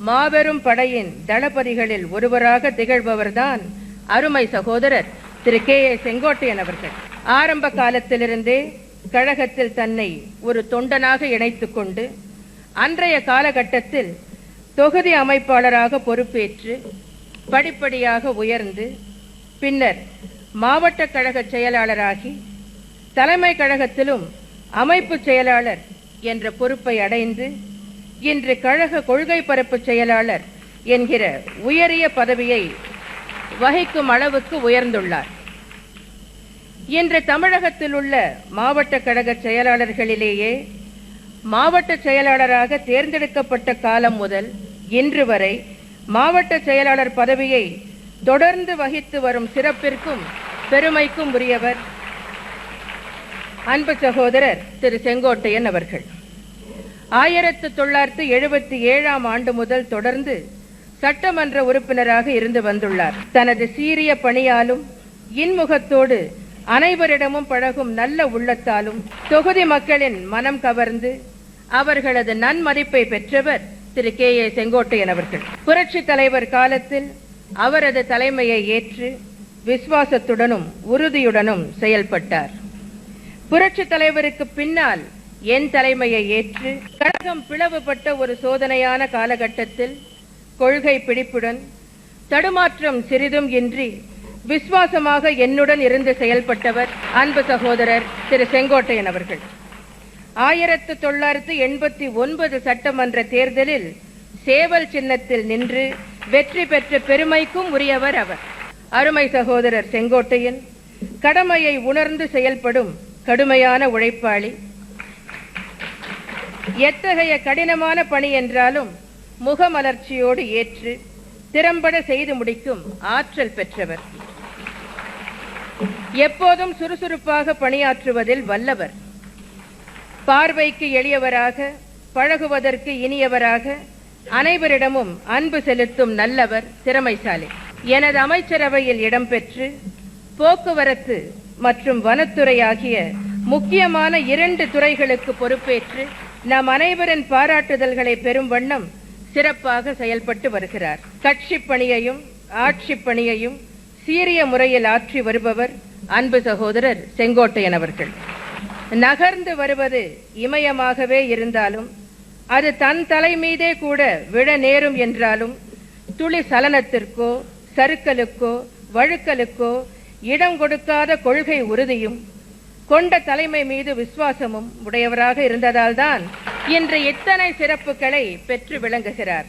மாபெரும் படையின் தளபதிகளில் ஒருவராக திகழ்பவர்தான் அருமை சகோதரர் திரு கே.ஏ. செங்கோட்டையன் அவர்கள். ஆரம்ப காலத்திலிருந்தே கழகத்தில் தன்னை ஒரு தொண்டனாக இணைத்துக் கொண்டு அன்றைய காலகட்டத்தில் தொகுதி அமைப்பாளராக பொறுப்பேற்று படிப்படியாக உயர்ந்து பின்னர் மாவட்ட கழக செயலாளராகி தலைமை கழகத்திலும் அமைப்பு செயலாளர் என்ற பொறுப்பை அடைந்து இன்று கழக கொள்கை பரப்பு செயலாளர் என்கிற உயரிய பதவியை வகிக்கும் அளவுக்கு உயர்ந்துள்ளார். இன்று தமிழகத்தில் உள்ள மாவட்ட கழக செயலாளர்களிலேயே மாவட்ட செயலாளராக தேர்ந்தெடுக்கப்பட்ட காலம் முதல் இன்று வரை மாவட்ட செயலாளர் பதவியை தொடர்ந்து வகித்து வரும் சிறப்பிற்கும் பெருமைக்கும் உரியவர் அன்பு சகோதரர் திரு செங்கோட்டையன் அவர்கள். 1977ஆம் ஆண்டு முதல் தொடர்ந்து சட்டமன்ற உறுப்பினராக இருந்து வந்துள்ளார். தனது சீரிய பணியாலும் இன்முகத்தோடு அனைவரிடமும் பழகும் நல்ல உள்ளத்தாலும் தொகுதி மக்களின் மனம் கவர்ந்து அவர்களது நன்மதிப்பை பெற்றவர் திரு கே.ஏ. செங்கோட்டையன் அவர்கள். புரட்சி தலைவர் காலத்தில் அவரது தலைமையை ஏற்று விசுவாசத்துடனும் உறுதியுடனும் செயல்பட்டார். புரட்சி தலைவருக்கு பின்னால் என் தலைமையை ஏற்று கழகம் பிளவுபட்ட ஒரு சோதனையான காலகட்டத்தில் கொள்கை பிடிப்புடன் தடுமாற்றம் சிறிதும் இன்றி விசுவாசமாக என்னுடன் இருந்து செயல்பட்டவர் அன்பு சகோதரர் திரு செங்கோட்டையன் அவர்கள். 1989 சட்டமன்ற தேர்தலில் சேவல் சின்னத்தில் நின்று வெற்றி பெற்ற பெருமைக்கும் உரியவர் அவர். அருமை சகோதரர் செங்கோட்டையன் கடமையை உணர்ந்து செயல்படும் கடுமையான உழைப்பாளி. எத்தகைய கடினமான பணி என்றாலும் முகமலர்ச்சியோடு ஏற்று திறம்பட செய்து முடிக்கும் ஆற்றல் பெற்றவர். எப்போதும் சுறுசுறுப்பாக பணியாற்றுவதில் வல்லவர். பார்வைக்கு எளியவராக, பழகுவதற்கு இனியவராக, அனைவரிடமும் அன்பு செலுத்தும் நல்லவர், திறமைசாலி. எனது அமைச்சரவையில் இடம்பெற்று போக்குவரத்து மற்றும் வனத்துறை ஆகிய முக்கியமான 2 துறைகளுக்கு பொறுப்பேற்று நம் அனைவரின் பாராட்டுதல்களை பெறும் வண்ணம் சிறப்பாக செயல்பட்டு வருகிறார். கட்சி பணியையும் ஆட்சி பணியையும் சீரிய முறையில் ஆற்றி வருபவர் அன்பு சகோதரர் செங்கோட்டையன் அவர்கள். நகர்ந்து வருவது இமயமாகவே இருந்தாலும் அது தன் தலை மீதே கூட விழ நேரும் என்றாலும் துளி சலனத்திற்கோ சறுக்கலுக்கோ வழுக்கலுக்கோ இடம் கொடுக்காத கொள்கை உறுதியும் கொண்ட தலைமை மீது விசுவாசமும் உடையவராக இருந்ததால்தான் இன்று இத்தனை சிறப்புகளை பெற்று விளங்குகிறார்.